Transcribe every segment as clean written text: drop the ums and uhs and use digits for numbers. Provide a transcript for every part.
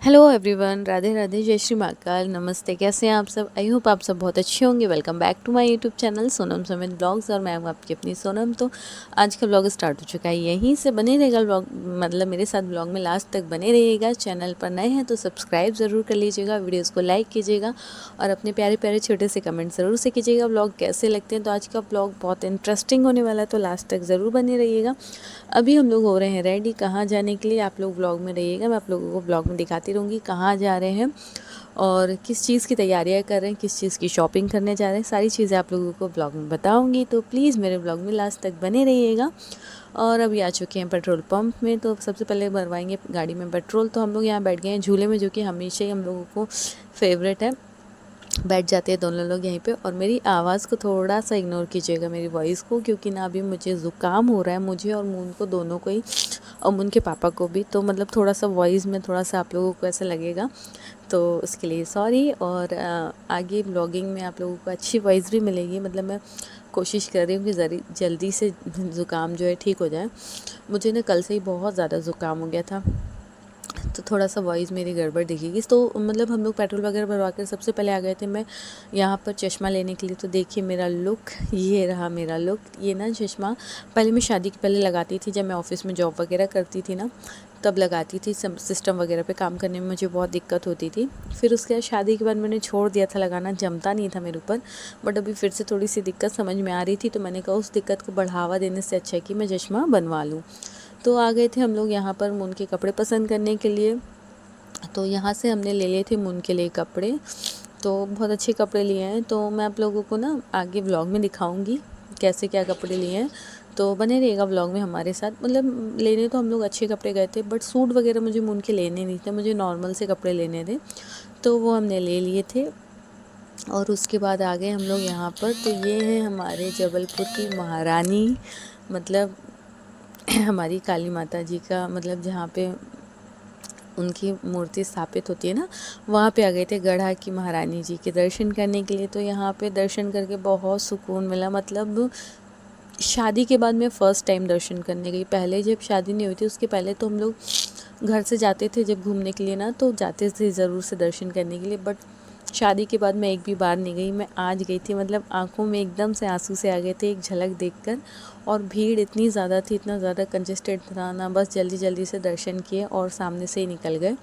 Hello everyone, Radhe Radhe, जय श्री महाकाल, नमस्ते। कैसे हैं आप सब? आई होप आप सब बहुत अच्छे होंगे। Welcome back to my YouTube channel Sonam समेत ब्लॉग्स और मैं हूं आपकी अपनी सोनम। तो आज का ब्लॉग स्टार्ट हो चुका है। यहीं से बने रहेगा ब्लॉग, मतलब मेरे साथ ब्लॉग में लास्ट तक बने रहिएगा। चैनल पर नए हैं तो सब्सक्राइब ज़रूर कर लीजिएगा, वीडियोज़ को लाइक कीजिएगा और अपने प्यारे प्यारे छोटे से कमेंट ज़रूर से कीजिएगा ब्लॉग कैसे लगते हैं। तो आज का ब्लॉग बहुत इंटरेस्टिंग होने वाला है, तो लास्ट तक ज़रूर बने रहिएगा। अभी हम लोग हो रहे हैं रेडी कहाँ जाने के लिए। आप लोग ब्लॉग में रहिएगा, मैं आप लोगों को ब्लॉग में दिखाती रहूँगी कहाँ जा रहे हैं और किस चीज़ की तैयारियां कर रहे हैं, किस चीज़ की शॉपिंग करने जा रहे हैं। सारी चीज़ें आप लोगों को ब्लॉग में बताऊंगी, तो प्लीज़ मेरे ब्लॉग में लास्ट तक बने रहिएगा। और अभी आ चुके हैं पेट्रोल पंप में, तो सबसे पहले भरवाएंगे गाड़ी में पेट्रोल। तो हम लोग यहाँ बैठ गए हैं झूले में, जो कि हमेशा ही हम लोगों को फेवरेट है। बैठ जाते हैं दोनों लोग यहीं पे। और मेरी आवाज़ को थोड़ा सा इग्नोर कीजिएगा, मेरी वॉइस को, क्योंकि ना अभी मुझे ज़ुकाम हो रहा है, मुझे और मून को दोनों को ही, और मून के पापा को भी। तो मतलब थोड़ा सा वॉइस में थोड़ा सा आप लोगों को ऐसा लगेगा, तो उसके लिए सॉरी। और आगे ब्लॉगिंग में आप लोगों को अच्छी वॉइस भी मिलेगी। मतलब मैं कोशिश कर रही हूँ कि जल्दी से ज़ुकाम जो है ठीक हो जाए। मुझे ना कल से ही बहुत ज़्यादा ज़ुकाम हो गया था, तो थोड़ा सा वॉइस मेरी गड़बड़ दिखेगी। तो मतलब हम लोग पेट्रोल वगैरह भरवा कर सबसे पहले आ गए थे मैं यहाँ पर चश्मा लेने के लिए। तो देखिए मेरा लुक, ये रहा मेरा लुक। ये ना चश्मा पहले मैं शादी के पहले लगाती थी, जब मैं ऑफिस में जॉब वगैरह करती थी ना, तब लगाती थी। सिस्टम वगैरह पे काम करने में मुझे बहुत दिक्कत होती थी। फिर उसके बाद शादी के बाद मैंने छोड़ दिया था लगाना, जमता नहीं था मेरे ऊपर। बट अभी फिर से थोड़ी सी दिक्कत समझ में आ रही थी, तो मैंने कहा उस दिक्कत को बढ़ावा देने से अच्छा है कि मैं चश्मा बनवा लूँ। तो आ गए थे हम लोग यहाँ पर मून के कपड़े पसंद करने के लिए। तो यहाँ से हमने ले लिए थे मून के लिए कपड़े, तो बहुत अच्छे कपड़े लिए हैं। तो मैं आप लोगों को ना आगे व्लॉग में दिखाऊंगी कैसे क्या कपड़े लिए हैं, तो बने रहिएगा व्लॉग में हमारे साथ। मतलब लेने तो हम लोग अच्छे कपड़े गए थे, बट सूट वगैरह मुझे मून के लेने नहीं थे, मुझे नॉर्मल से कपड़े लेने थे, तो वो हमने ले लिए थे। और उसके बाद आ गए हम लोग यहाँ पर। तो ये है हमारे जबलपुर की महारानी, मतलब हमारी काली माता जी का, मतलब जहाँ पे उनकी मूर्ति स्थापित होती है ना, वहाँ पे आ गए थे गढ़ा की महारानी जी के दर्शन करने के लिए। तो यहाँ पे दर्शन करके बहुत सुकून मिला। मतलब शादी के बाद मैं फ़र्स्ट टाइम दर्शन करने गई। पहले जब शादी नहीं हुई थी उसके पहले तो हम लोग घर से जाते थे जब घूमने के लिए ना, तो जाते थे ज़रूर से दर्शन करने के लिए। बट शादी के बाद मैं एक भी बार नहीं गई। मैं आज गई थी, मतलब आंखों में एकदम से आंसू से आ गए थे एक झलक देखकर। और भीड़ इतनी ज़्यादा थी, इतना ज़्यादा कंजेस्टेड था ना, बस जल्दी जल्दी से दर्शन किए और सामने से ही निकल गए।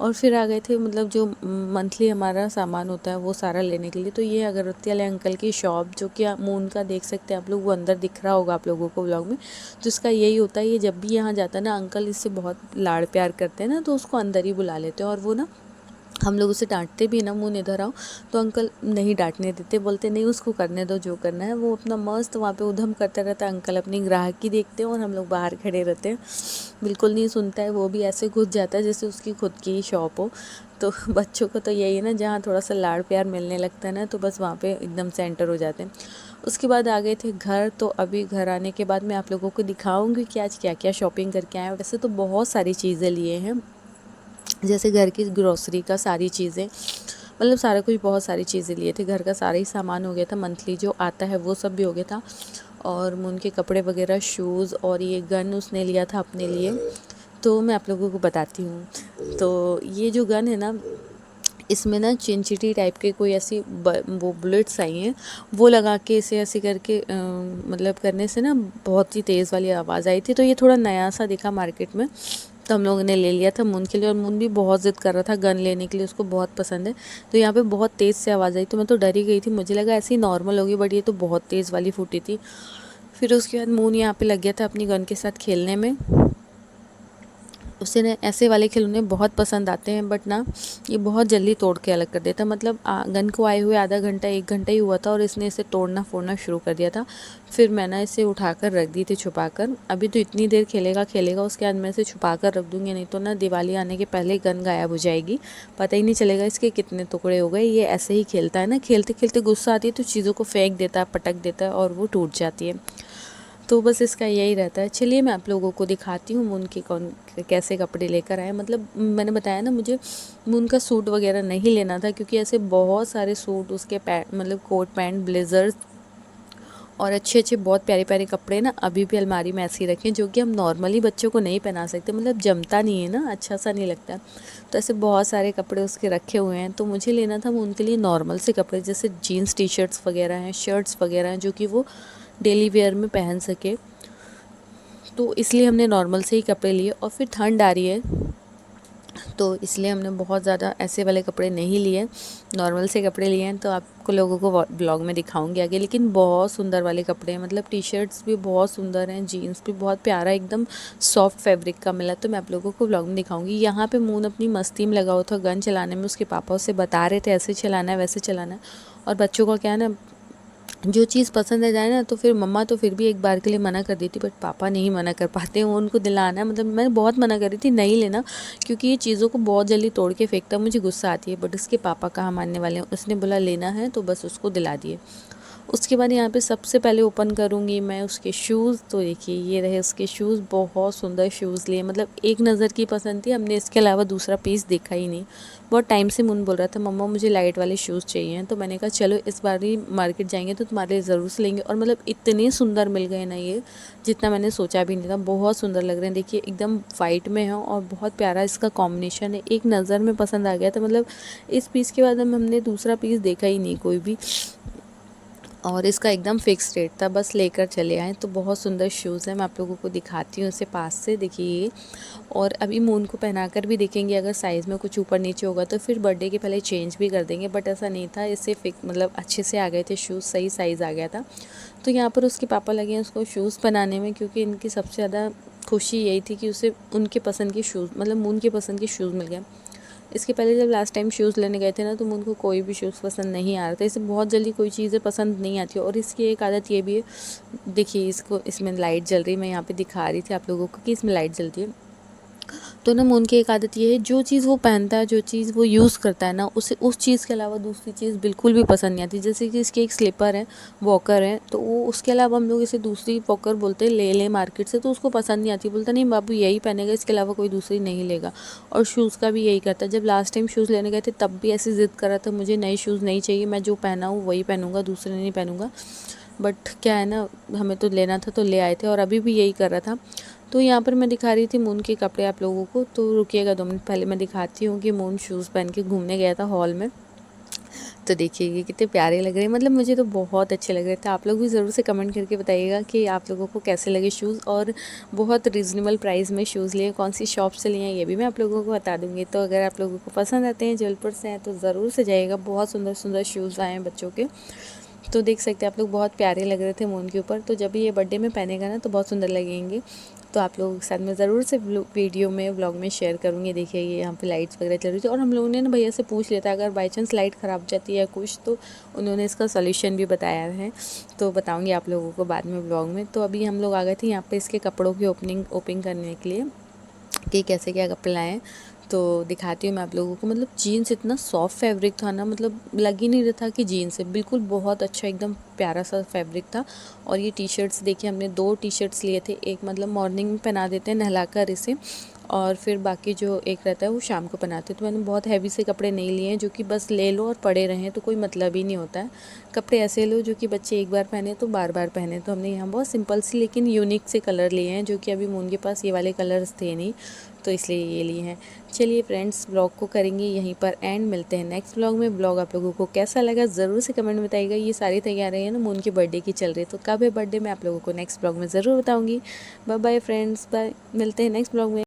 और फिर आ गए थे, मतलब जो मंथली हमारा सामान होता है वो सारा लेने के लिए। तो ये अगरबत्ती वाले अंकल की शॉप, जो कि मून का देख सकते हैं आप लोग, वो अंदर दिख रहा होगा आप लोगों को व्लॉग में। तो इसका यही होता है, ये जब भी यहाँ जाता है ना अंकल, इससे बहुत लाड़ प्यार करते हैं ना, तो उसको अंदर ही बुला लेते हैं। और वो ना हम लोग उसे डांटते भी ना, मून इधर आओ, तो अंकल नहीं डांटने देते, बोलते नहीं उसको करने दो जो करना है। वो अपना मस्त वहाँ पे उधम करता रहता है। अंकल अपनी ग्राहकी देखते हैं और हम लोग बाहर खड़े रहते हैं। बिल्कुल नहीं सुनता है, वो भी ऐसे घुस जाता है जैसे उसकी खुद की ही शॉप हो। तो बच्चों को तो यही है ना, जहाँ थोड़ा सा लाड़ प्यार मिलने लगता है ना, तो बस वहाँ पे एकदम से एंटर हो जाते हैं। उसके बाद आ गए थे घर। तो अभी घर आने के बाद मैं आप लोगों को दिखाऊंगी कि आज क्या क्या शॉपिंग करके आए हैं। वैसे तो बहुत सारी चीज़ें लिए हैं, जैसे घर की ग्रोसरी का सारी चीज़ें, मतलब सारा कुछ, बहुत सारी चीज़ें लिए थे। घर का सारा ही सामान हो गया था, मंथली जो आता है वो सब भी हो गया था। और मून के कपड़े वगैरह, शूज़, और ये गन उसने लिया था अपने लिए। तो मैं आप लोगों को बताती हूँ। तो ये जो गन है ना, इसमें ना चिंचिटी टाइप के कोई ऐसी वो बुलेट्स आई हैं, वो लगा के इसे ऐसे करके मतलब करने से ना बहुत ही तेज़ वाली आवाज़ आई थी। तो ये थोड़ा नया सा दिखा मार्केट में, तो हम लोगों ने ले लिया था मून के लिए। और मून भी बहुत ज़िद कर रहा था गन लेने के लिए, उसको बहुत पसंद है। तो यहाँ पे बहुत तेज़ से आवाज़ आई, तो मैं तो डर ही गई थी, मुझे लगा ऐसी नॉर्मल होगी, बट ये तो बहुत तेज़ वाली फूटी थी। फिर उसके बाद मून यहाँ पे लग गया था अपनी गन के साथ खेलने में। उसे ना ऐसे वाले खिलौने बहुत पसंद आते हैं, बट ना ये बहुत जल्दी तोड़ के अलग कर देता है। मतलब गन को आए हुए आधा घंटा 1 घंटा ही हुआ था और इसने इसे तोड़ना फोड़ना शुरू कर दिया था। फिर मैं ना इसे उठाकर रख दी थी छुपा कर। अभी तो इतनी देर खेलेगा खेलेगा, उसके बाद मैं इसे छुपा कर रख दूँगी, नहीं तो ना दिवाली आने के पहले गन गायब हो जाएगी, पता ही नहीं चलेगा इसके कितने टुकड़े हो गए। ये ऐसे ही खेलता है ना, खेलते खेलते गुस्सा आती है तो चीज़ों को फेंक देता है, पटक देता है और वो टूट जाती है। तो बस इसका यही रहता है। चलिए मैं आप लोगों को दिखाती हूँ मून के कौन कैसे कपड़े लेकर आए। मतलब मैंने बताया ना, मुझे मून का सूट वगैरह नहीं लेना था, क्योंकि ऐसे बहुत सारे सूट उसके मतलब कोट पैंट ब्लेज़र्स और अच्छे अच्छे बहुत प्यारे प्यारे कपड़े ना अभी भी अलमारी में ऐसे ही रखे हैं, जो कि हम नॉर्मली बच्चों को नहीं पहना सकते, मतलब जमता नहीं है ना, अच्छा सा नहीं लगता। तो ऐसे बहुत सारे कपड़े उसके रखे हुए हैं। तो मुझे लेना था वो उनके लिए नॉर्मल से कपड़े, जैसे जीन्स टी शर्ट्स वगैरह हैं, शर्ट्स वगैरह हैं, जो कि वो डेली वेयर में पहन सके। तो इसलिए हमने नॉर्मल से ही कपड़े लिए। और फिर ठंड आ रही है तो इसलिए हमने बहुत ज़्यादा ऐसे वाले कपड़े नहीं लिए, नॉर्मल से कपड़े लिए हैं। तो आपको लोगों को ब्लॉग में दिखाऊंगी आगे। लेकिन बहुत सुंदर वाले कपड़े हैं, मतलब टी शर्ट्स भी बहुत सुंदर हैं, जीन्स भी बहुत प्यारा एकदम सॉफ्ट फैब्रिक का मिला। तो मैं आप लोगों को ब्लॉग में दिखाऊंगी। यहाँ पे मून अपनी मस्ती में लगा हुआ था गन चलाने में, उसके पापा उसे बता रहे थे ऐसे चलाना है वैसे चलाना है। और बच्चों का क्या है ना, जो चीज़ पसंद आ जाए ना तो फिर मम्मा तो फिर भी एक बार के लिए मना कर देती, बट पापा नहीं मना कर पाते हैं, वो उनको दिलाना है। मतलब मैं बहुत मना कर रही थी नहीं लेना, क्योंकि ये चीज़ों को बहुत जल्दी तोड़ के फेंकता, मुझे गुस्सा आती है। बट इसके पापा कहाँ मानने वाले हैं, उसने बोला लेना है तो बस उसको दिला दिए। उसके बाद यहाँ पे सबसे पहले ओपन करूँगी मैं उसके शूज़। तो देखिए ये रहे उसके शूज़, बहुत सुंदर शूज़ लिए, मतलब एक नज़र की पसंद थी, हमने इसके अलावा दूसरा पीस देखा ही नहीं। बहुत टाइम से मुन बोल रहा था मम्मा मुझे लाइट वाले शूज़ चाहिए, तो मैंने कहा चलो इस बार ही मार्केट जाएंगे तो तुम्हारे लिए ज़रूर से लेंगे। और मतलब इतने सुंदर मिल गए ना ये, जितना मैंने सोचा भी नहीं था, बहुत सुंदर लग रहे हैं। देखिए एकदम वाइट में है और बहुत प्यारा इसका कॉम्बिनेशन है, एक नज़र में पसंद आ गया था। मतलब इस पीस के बाद हमने दूसरा पीस देखा ही नहीं कोई भी, और इसका एकदम फिक्स रेट था, बस लेकर चले आए। तो बहुत सुंदर शूज़ है, मैं आप लोगों को दिखाती हूँ इसे पास से, देखिए ये। और अभी मून को पहना कर भी देखेंगे, अगर साइज़ में कुछ ऊपर नीचे होगा तो फिर बर्थडे के पहले चेंज भी कर देंगे। बट ऐसा नहीं था, इससे मतलब अच्छे से आ गए थे शूज़, सही साइज़ आ गया था। तो यहाँ पर उसके पापा लगे हैं उसको शूज़ पहनाने में, क्योंकि इनकी सबसे ज़्यादा खुशी यही थी कि उसे उनके पसंद के शूज़, मतलब मून के पसंद के शूज़ मिल गए। इसके पहले जब लास्ट टाइम शूज़ लेने गए थे ना, तो उनको कोई भी शूज़ पसंद नहीं आ रहा था। इसे बहुत जल्दी कोई चीज़ें पसंद नहीं आती और इसकी एक आदत ये भी है, देखिए इसको, इसमें लाइट जल रही है, मैं यहाँ पे दिखा रही थी आप लोगों को कि इसमें लाइट जलती है। तो ना मून की एक आदत ये है, जो चीज़ वो पहनता है, जो चीज़ वो यूज़ करता है ना, उसे उस चीज़ के अलावा दूसरी चीज़ बिल्कुल भी पसंद नहीं आती। जैसे कि इसकी एक स्लीपर है, वॉकर है, तो वो उसके अलावा हम लोग इसे दूसरी वॉकर बोलते हैं, ले लें मार्केट से, तो उसको पसंद नहीं आती, बोलता नहीं बाबू यही पहनेगा, इसके अलावा कोई दूसरी नहीं लेगा। और शूज़ का भी यही करता है। जब लास्ट टाइम शूज़ लेने गए थे तब भी ऐसी ज़िद कर रहा था, मुझे नए शूज़ नहीं चाहिए, मैं जो पहना हूँ वही पहनूंगा, दूसरे नहीं पहनूंगा। बट क्या है ना, हमें तो लेना था तो ले आए थे, और अभी भी यही कर रहा था। तो यहाँ पर मैं दिखा रही थी मून के कपड़े आप लोगों को, तो रुकिएगा 2 मिनट, पहले मैं दिखाती हूँ कि मून शूज़ पहन के घूमने गया था हॉल में। तो देखिए ये कितने प्यारे लग रहे हैं, मतलब मुझे तो बहुत अच्छे लग रहे थे। आप लोग भी ज़रूर से कमेंट करके बताइएगा कि आप लोगों को कैसे लगे शूज़, और बहुत रीज़नेबल प्राइस में शूज़ लिए, कौन सी शॉप से लिए हैं ये भी मैं आप लोगों को बता दूँगी। तो अगर आप लोगों को पसंद आते हैं, जबलपुर से हैं, तो ज़रूर से जाइएगा, बहुत सुंदर सुंदर शूज़ आए हैं बच्चों के। तो देख सकते हैं आप लोग, बहुत प्यारे लग रहे थे मून के ऊपर। तो जब भी ये बर्थडे में पहनेगा ना तो बहुत सुंदर लगेंगे। तो आप लोगों के साथ मैं ज़रूर से वीडियो में व्लॉग में शेयर करूँगी। देखिए ये यहाँ पे लाइट्स वगैरह चल रही थी, और हम लोगों ने ना भैया से पूछ लिया था अगर बाई चांस लाइट ख़राब हो जाती है कुछ, तो उन्होंने इसका सोल्यूशन भी बताया है। तो बताऊँगी आप लोगों को बाद में व्लॉग में। तो अभी हम लोग आ गए थे यहाँ पर इसके कपड़ों की ओपनिंग करने के लिए, कि कैसे क्या कपड़े लाए हैं। तो दिखाती हूँ मैं आप लोगों को। मतलब जीन्स इतना सॉफ्ट फैब्रिक था ना, मतलब लग ही नहीं रहा था कि जीन्स है, बिल्कुल बहुत अच्छा एकदम प्यारा सा फैब्रिक था। और ये टी शर्ट्स देखिए, हमने 2 टी शर्ट्स लिए थे, एक मतलब मॉर्निंग में पहना देते हैं नहलाकर इसे, और फिर बाकी जो एक रहता है वो शाम को पहनाते हैं। तो मैंने बहुत हैवी से कपड़े नहीं लिए हैं, जो कि बस ले लो और पड़े रहें, तो कोई मतलब ही नहीं होता है। कपड़े ऐसे लो जो कि बच्चे एक बार पहने तो बार बार पहने। तो हमने यहाँ बहुत सिंपल सी लेकिन यूनिक से कलर लिए हैं, जो कि अभी मून के पास ये वाले कलर्स थे नहीं, तो इसलिए ये लिए हैं। चलिए फ्रेंड्स, ब्लॉग को करेंगे यहीं पर एंड, मिलते हैं नेक्स्ट ब्लॉग में। ब्लॉग आप लोगों को कैसा लगा ज़रूर से कमेंट में बताइएगा। ये सारी तैयारियां ना मून के बर्थडे की चल रही है, तो कब है बर्थडे मैं आप लोगों को नेक्स्ट ब्लॉग में ज़रूर बताऊँगी। बाय बाय फ्रेंड्स, बाय, मिलते हैं नेक्स्ट ब्लॉग में।